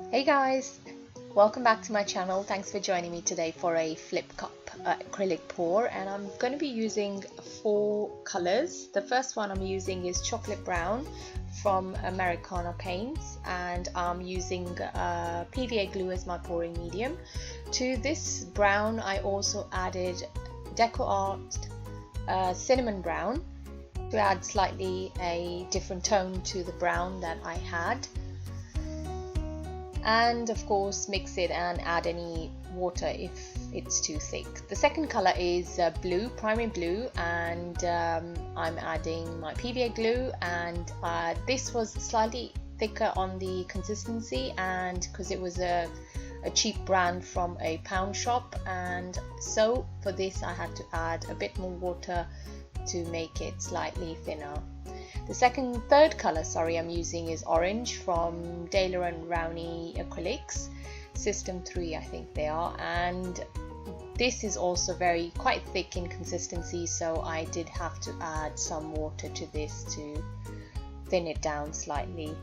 Hey guys, welcome back to my channel. Thanks for joining me today for a flip cup acrylic pour, and I'm going to be using 4 colors. The first one I'm using is chocolate brown from Americana paints, and I'm using PVA glue as my pouring medium. To this brown I also added DecoArt cinnamon brown to add slightly a different tone to the brown that I had, and of course mix it and add any water if it's too thick. The second color is blue, primary blue, and I'm adding my PVA glue, and this was slightly thicker on the consistency, and because it was a cheap brand from a pound shop, and so for this I had to add a bit more water to make it slightly thinner. The third color I'm using is orange from DecoArt and Rowney Acrylics, System 3 I think they are, and this is also quite thick in consistency, so I did have to add some water to this to thin it down slightly.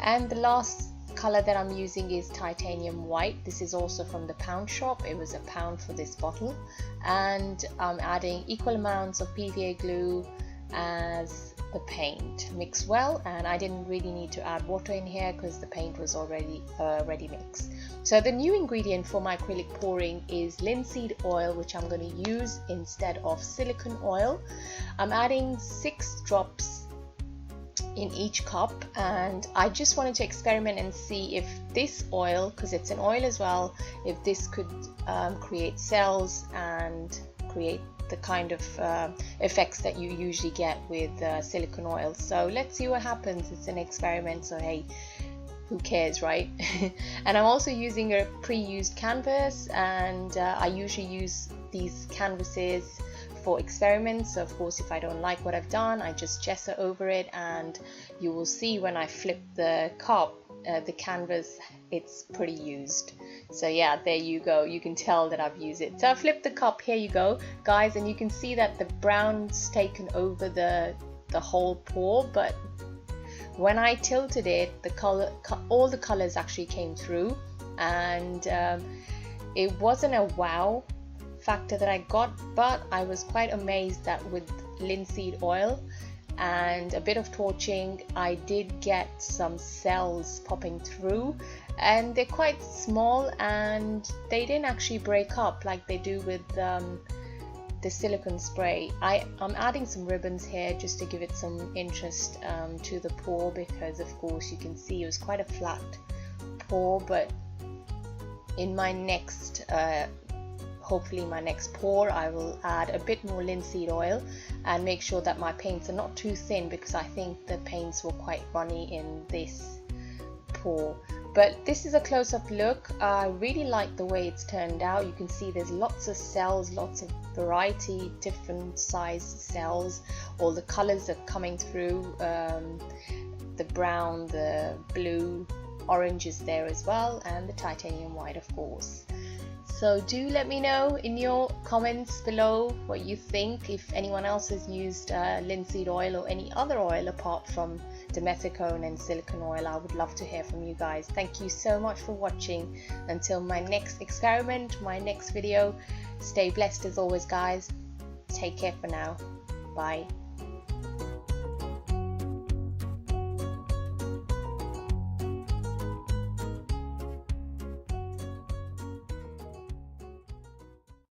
And the last color that I'm using is titanium white. This is also from the pound shop. It was £1 for this bottle, and I'm adding equal amounts of PVA glue as the paint. Mix well, and I didn't really need to add water in here because the paint was already ready mixed. So the new ingredient for my acrylic pouring is linseed oil, which I'm going to use instead of silicone oil. I'm adding 6 drops in each cup, and I just wanted to experiment and see if this oil, because it's an oil as well, if this could create cells and create the kind of effects that you usually get with silicone oil. So let's see what happens. It's an experiment, so hey, who cares, right? And I'm also using a pre-used canvas, and I usually use these canvases for experiments. So of course, if I don't like what I've done, I just gesso over it, and you will see when I flip the cup, the canvas, it's pretty used. So yeah, there you go, you can tell that I've used it. So I flipped the cup, here you go guys, and you can see that the brown's taken over the whole pour, but when I tilted it, all the colors actually came through, and it wasn't a wow factor that I got, but I was quite amazed that with linseed oil and a bit of torching, I did get some cells popping through, and they're quite small, and they didn't actually break up like they do with the silicone spray. I'm adding some ribbons here just to give it some interest to the pour, because of course you can see it was quite a flat pour, but in my next hopefully my next pour I will add a bit more linseed oil and make sure that my paints are not too thin, because I think the paints were quite runny in this pour. But this is a close-up look. I really like the way it's turned out. You can see there's lots of cells, lots of variety, different sized cells. All the colors are coming through. The brown, the blue, orange is there as well, and the titanium white of course. So do let me know in your comments below what you think. If anyone else has used linseed oil or any other oil apart from dimethicone and silicone oil, I would love to hear from you guys. Thank you so much for watching. Until my next experiment, my next video, stay blessed as always guys. Take care for now. Bye.